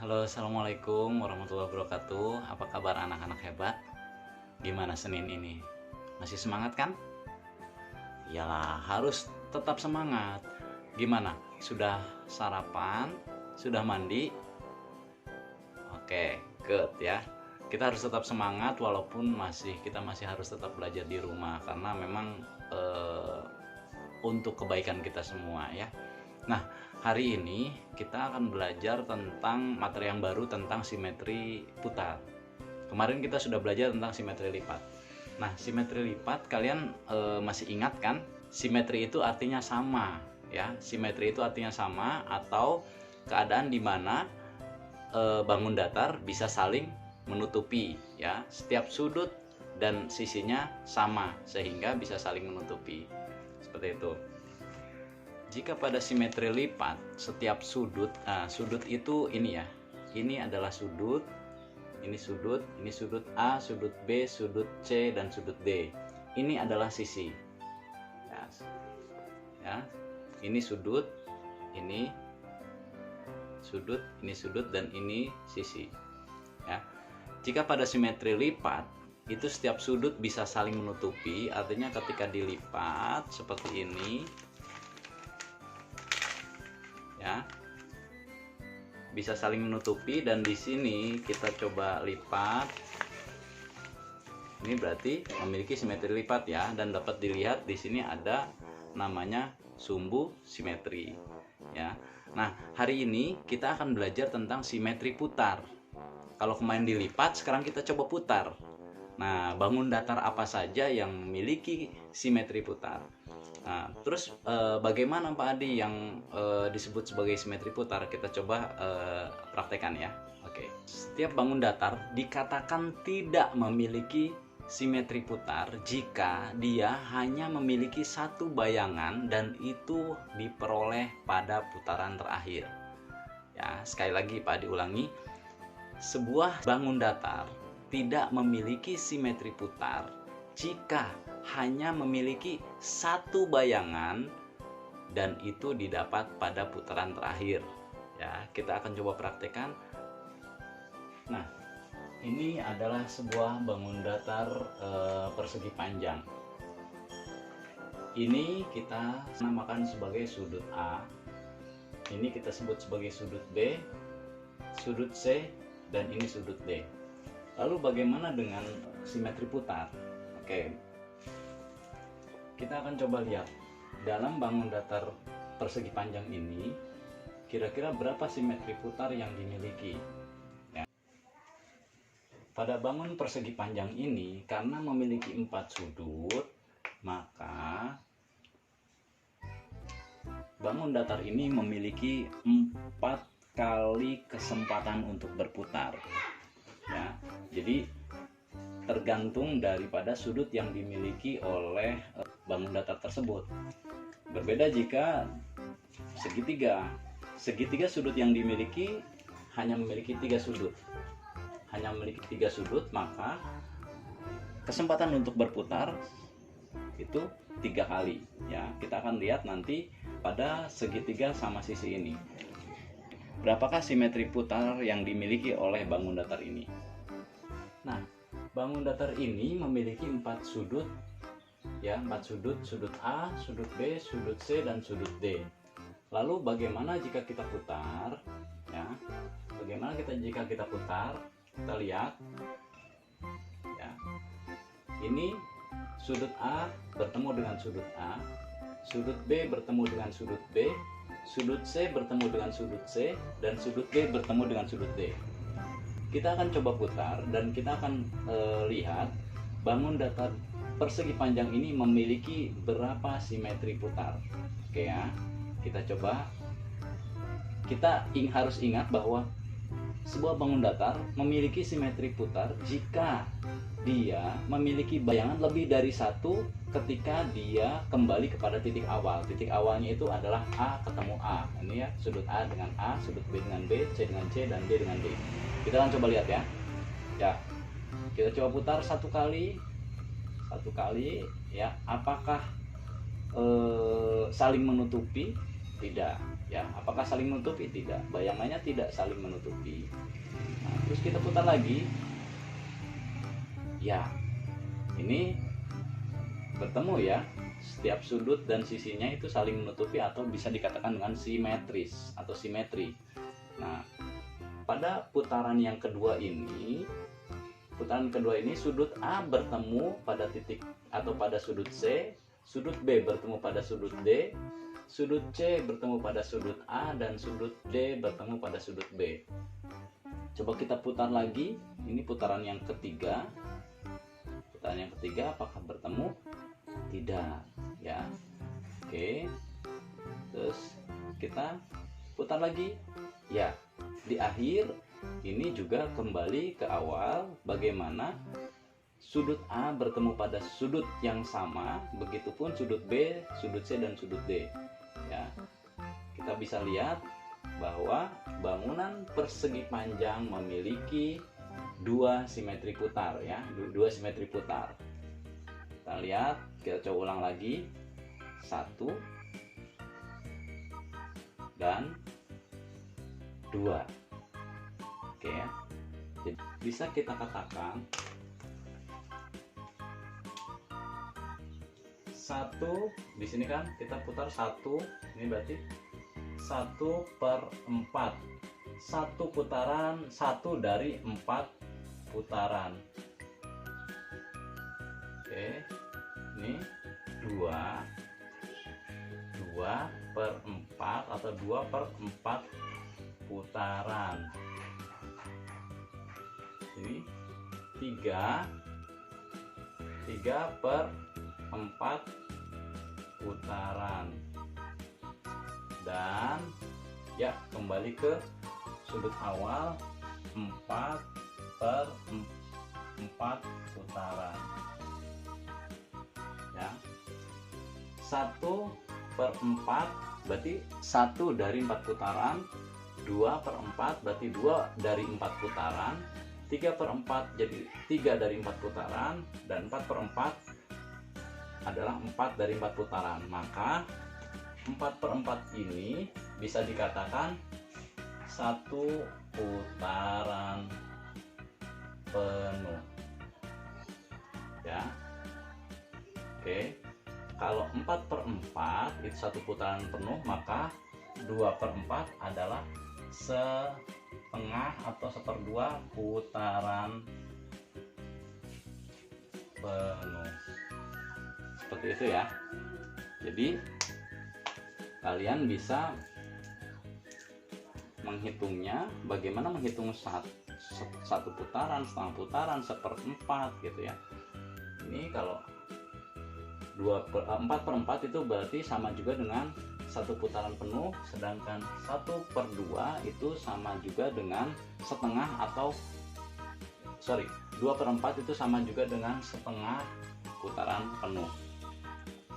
Halo, assalamualaikum warahmatullahi wabarakatuh. Apa kabar anak-anak hebat? Gimana Senin ini? Masih semangat kan? Iyalah, harus tetap semangat. Gimana? Sudah sarapan? Sudah mandi? Oke, good ya. Kita harus tetap semangat walaupun kita masih harus tetap belajar di rumah karena memang untuk kebaikan kita semua ya. Nah, hari ini kita akan belajar tentang materi yang baru tentang simetri putar. Kemarin kita sudah belajar tentang simetri lipat. Nah, simetri lipat kalian masih ingat kan? Simetri itu artinya sama ya. Simetri itu artinya sama atau keadaan di mana bangun datar bisa saling menutupi ya. Setiap sudut dan sisinya sama sehingga bisa saling menutupi. Seperti itu. Jika pada simetri lipat, setiap sudut itu ini ya. Ini adalah sudut, ini sudut A, sudut B, sudut C, dan sudut D. Ini adalah sisi. Ya. Ini sudut, ini sudut, dan ini sisi. Ya. Jika pada simetri lipat, itu setiap sudut bisa saling menutupi, artinya ketika dilipat seperti ini, ya bisa saling menutupi. Dan di sini kita coba lipat, ini berarti memiliki simetri lipat ya, dan dapat dilihat di sini ada namanya sumbu simetri ya. Nah, hari ini kita akan belajar tentang simetri putar. Kalau kemarin dilipat, sekarang kita coba putar. Nah, bangun datar apa saja yang memiliki simetri putar? Nah, terus bagaimana Pak Adi yang disebut sebagai simetri putar? Kita coba praktekkan ya. Oke. Setiap bangun datar dikatakan tidak memiliki simetri putar jika dia hanya memiliki satu bayangan dan itu diperoleh pada putaran terakhir. Ya, sekali lagi Pak Adi ulangi. Sebuah bangun datar tidak memiliki simetri putar jika hanya memiliki satu bayangan dan itu didapat pada putaran terakhir. Ya, kita akan coba praktekkan. Nah, ini adalah sebuah bangun datar persegi panjang. Ini kita namakan sebagai sudut A. Ini kita sebut sebagai sudut B, sudut C, dan ini sudut D. Lalu bagaimana dengan simetri putar? Oke. Kita akan coba lihat dalam bangun datar persegi panjang ini kira-kira berapa simetri putar yang dimiliki ya. Pada bangun persegi panjang ini karena memiliki 4 sudut, maka bangun datar ini memiliki 4 kali kesempatan untuk berputar ya. Jadi tergantung daripada sudut yang dimiliki oleh bangun datar tersebut. Berbeda jika segitiga sudut yang dimiliki hanya memiliki 3 sudut. Maka kesempatan untuk berputar itu 3 kali ya. Kita akan lihat nanti pada segitiga sama sisi ini. Berapakah simetri putar yang dimiliki oleh bangun datar ini? Nah, bangun datar ini memiliki 4 sudut ya, 4 sudut, sudut A, sudut B, sudut C, dan sudut D. Lalu bagaimana jika kita putar ya? Jika kita putar? Kita lihat ya. Ini sudut A bertemu dengan sudut A, sudut B bertemu dengan sudut B, sudut C bertemu dengan sudut C, dan sudut D bertemu dengan sudut D. Kita akan coba putar dan kita akan lihat bangun datar persegi panjang ini memiliki berapa simetri putar. Oke ya, kita coba. Kita harus ingat bahwa sebuah bangun datar memiliki simetri putar jika dia memiliki bayangan lebih dari satu ketika dia kembali kepada titik awal. Titik awalnya itu adalah A ketemu A. Ini ya, sudut A dengan A, sudut B dengan B, C dengan C, dan D dengan D. Kita akan coba lihat ya. Ya, kita coba putar satu kali ya. Apakah saling menutupi? Tidak Ya, apakah saling menutupi? Tidak, bayangannya tidak saling menutupi. Nah, terus kita putar lagi. Ya, ini bertemu ya. Setiap sudut dan sisinya itu saling menutupi atau bisa dikatakan dengan simetris atau simetri. Nah, pada putaran yang kedua ini, sudut A bertemu pada titik atau pada sudut C, sudut B bertemu pada sudut D, sudut C bertemu pada sudut A, dan sudut D bertemu pada sudut B. Coba kita putar lagi. Ini putaran yang ketiga. Putaran yang ketiga, apakah bertemu? Tidak, ya. Oke. Terus kita putar lagi. Ya, di akhir ini juga kembali ke awal, bagaimana sudut A bertemu pada sudut yang sama, begitupun sudut B, sudut C, dan sudut D. Ya, kita bisa lihat bahwa bangunan persegi panjang memiliki dua simetri putar, ya, dua simetri putar. Kita lihat, kita coba ulang lagi. 1 dan 2. Oke ya. Jadi bisa kita katakan 1 di sini kan kita putar 1, ini berarti 1/4. 1 putaran, 1 dari 4 putaran. Oke, ini 2/4 atau 2/4 putaran. Ini 3/4 putaran. Dan ya, kembali ke sudut awal, 4/4 putaran. Ya, 1/4 berarti 1 dari 4 putaran, 2/4 berarti 2 dari 4 putaran, 3/4 jadi 3 dari 4 putaran, dan 4/4 adalah 4 dari 4 putaran. Maka 4/4 ini bisa dikatakan 1 putaran penuh. Ya. Oke. Kalau 4/4 itu 1 putaran penuh, maka 2/4 adalah setengah atau 1/2 putaran penuh. Seperti itu ya. Jadi kalian bisa menghitungnya, bagaimana menghitung satu putaran, setengah putaran, 1/4 gitu ya. Ini kalau 4/4 itu berarti sama juga dengan 1 putaran penuh, sedangkan 1/2 itu sama juga dengan setengah atau 2/4 itu sama juga dengan setengah putaran penuh.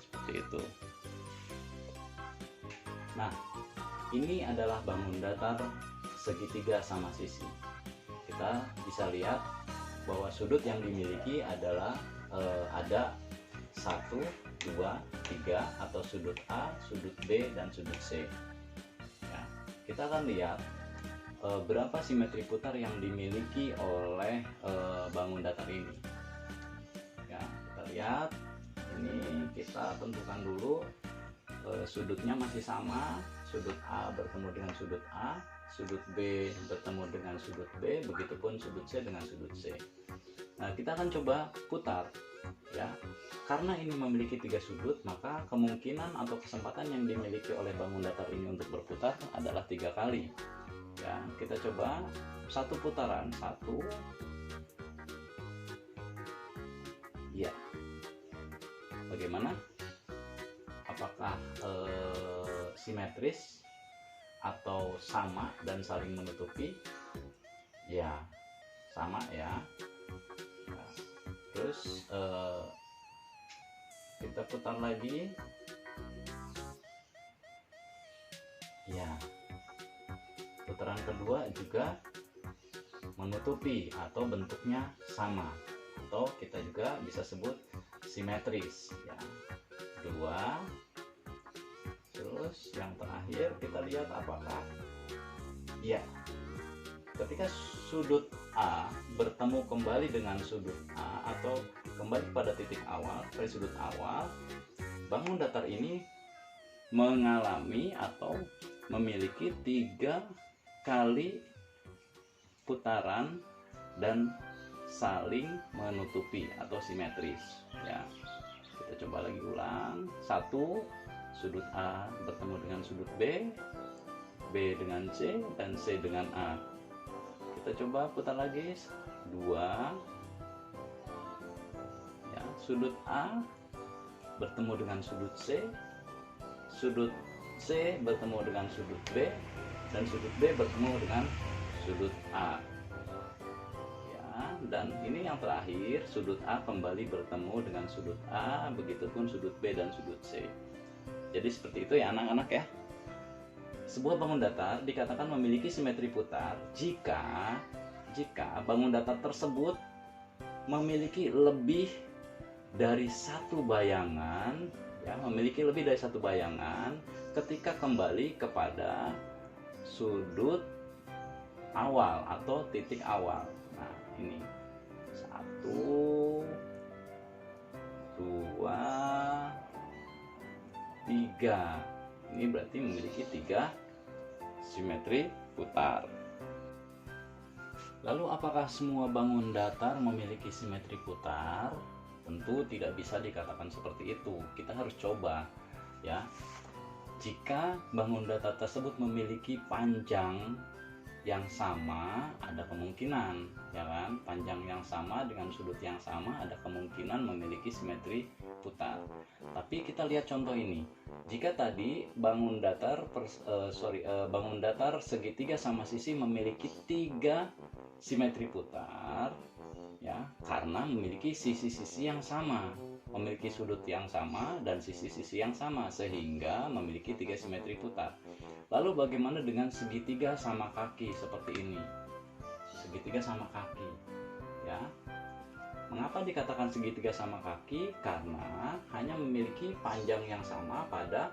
Seperti itu. Nah, ini adalah bangun datar segitiga sama sisi. Kita bisa lihat bahwa sudut yang dimiliki adalah ada 1, 2, 3 atau sudut A, sudut B, dan sudut C. Ya, kita akan lihat berapa simetri putar yang dimiliki oleh bangun datar ini. Ya, kita lihat. Ini kita tentukan dulu sudutnya masih sama. Sudut A bertemu dengan sudut A, sudut B bertemu dengan sudut B, begitupun sudut C dengan sudut C. Nah, kita akan coba putar, ya. Karena ini memiliki 3 sudut, maka kemungkinan atau kesempatan yang dimiliki oleh bangun datar ini untuk berputar adalah 3 kali. Ya, kita coba 1 putaran, 1. Ya. Bagaimana? Apakah simetris atau sama dan saling menutupi? Ya, sama ya. Nah, terus kita putar lagi. Ya, putaran kedua juga menutupi atau bentuknya sama, atau kita juga bisa sebut simetris ya. 2, terus Terus yang terakhir kita lihat apakah ya, ketika sudut A bertemu kembali dengan sudut A atau kembali pada titik awal, pada sudut awal, bangun datar ini mengalami atau memiliki 3 kali putaran dan saling menutupi atau simetris ya. Kita coba lagi ulang. 1, sudut A bertemu dengan sudut B, B dengan C, dan C dengan A. Kita coba putar lagi. 2 ya, sudut A bertemu dengan sudut C bertemu dengan sudut B, dan sudut B bertemu dengan sudut A ya. Dan ini yang terakhir, sudut A kembali bertemu dengan sudut A, begitupun sudut B dan sudut C. Jadi seperti itu ya anak-anak ya. Sebuah bangun datar dikatakan memiliki simetri putar jika bangun datar tersebut memiliki lebih dari satu bayangan ya, ketika kembali kepada sudut awal atau titik awal. Nah, ini 1, 2, 3. Ini berarti memiliki 3 simetri putar. Lalu apakah semua bangun datar memiliki simetri putar? Tentu tidak bisa dikatakan seperti itu. Kita harus coba ya. Jika bangun datar tersebut memiliki panjang yang sama, ada kemungkinan ya kan, panjang yang sama dengan sudut yang sama ada kemungkinan memiliki simetri putar. Tapi kita lihat contoh ini. Jika tadi bangun datar segitiga sama sisi memiliki 3 simetri putar ya, karena memiliki sisi-sisi yang sama, memiliki sudut yang sama dan sisi-sisi yang sama, sehingga memiliki 3 simetri putar. Lalu bagaimana dengan segitiga sama kaki seperti ini? Segitiga sama kaki ya. Mengapa dikatakan segitiga sama kaki? Karena hanya memiliki panjang yang sama pada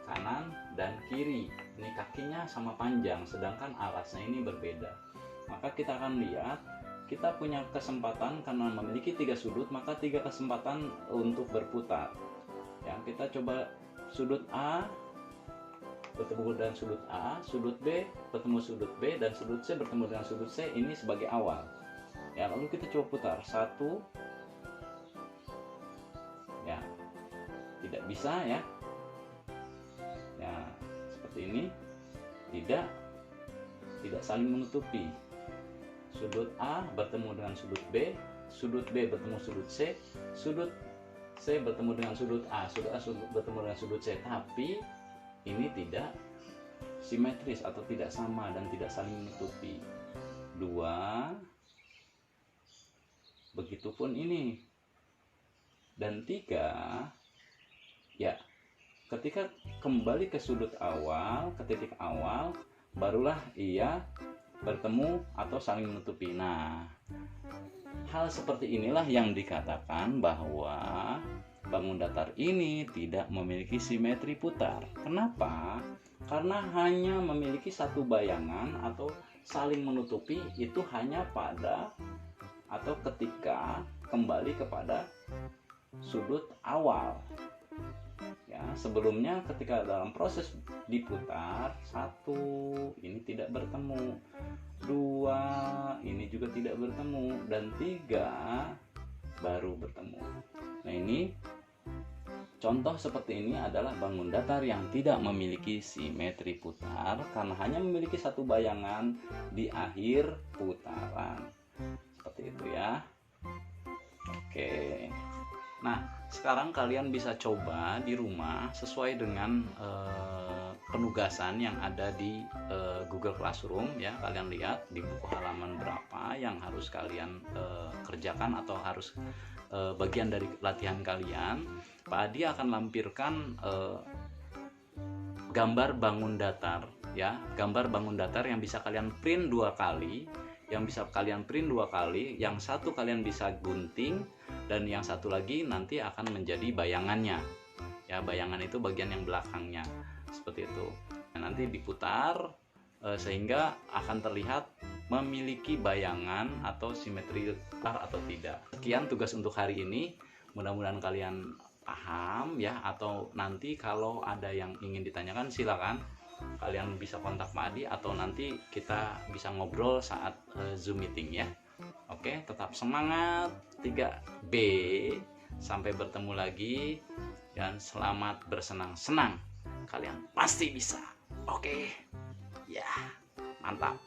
kanan dan kiri. Ini kakinya sama panjang, sedangkan alasnya ini berbeda. Maka kita akan lihat, kita punya kesempatan karena memiliki 3 sudut, maka 3 kesempatan untuk berputar ya. Kita coba sudut A bertemu dengan sudut A, sudut B bertemu sudut B, dan sudut C bertemu dengan sudut C, ini sebagai awal ya. Lalu kita coba putar 1 ya, tidak bisa ya. Ya seperti ini, tidak saling menutupi. Sudut A bertemu dengan sudut B bertemu sudut C bertemu dengan sudut A, sudut A bertemu dengan sudut C, tapi ini tidak simetris atau tidak sama dan tidak saling menutupi. 2, begitupun ini. Dan 3 ya, ketika kembali ke sudut awal, ke titik awal, barulah ia bertemu atau saling menutupi. Nah, hal seperti inilah yang dikatakan bahwa bangun datar ini tidak memiliki simetri putar. Kenapa? Karena hanya memiliki satu bayangan atau saling menutupi, itu hanya pada atau ketika kembali kepada sudut awal ya. Sebelumnya ketika dalam proses diputar, 1 ini tidak bertemu, 2 ini juga tidak bertemu, dan 3 baru bertemu. Nah, ini contoh seperti ini adalah bangun datar yang tidak memiliki simetri putar karena hanya memiliki satu bayangan di akhir putaran. Seperti itu ya. Oke. Nah, sekarang kalian bisa coba di rumah sesuai dengan penugasan yang ada di Google Classroom ya. Kalian lihat di buku halaman berapa yang harus kalian kerjakan atau harus bagian dari latihan kalian. Pak Adi akan lampirkan gambar bangun datar ya, gambar bangun datar yang bisa kalian print 2 kali, yang satu kalian bisa gunting dan yang satu lagi nanti akan menjadi bayangannya Ya, bayangan itu bagian yang belakangnya seperti itu. Nah, nanti diputar sehingga akan terlihat memiliki bayangan atau simetri atau tidak. Sekian tugas untuk hari ini. Mudah-mudahan kalian paham ya, atau nanti kalau ada yang ingin ditanyakan silakan kalian bisa kontak Pak Adi, atau nanti kita bisa ngobrol saat Zoom meeting ya. Oke, tetap semangat 3B. Sampai bertemu lagi dan selamat bersenang-senang. Kalian pasti bisa. Oke. Ya, mantap.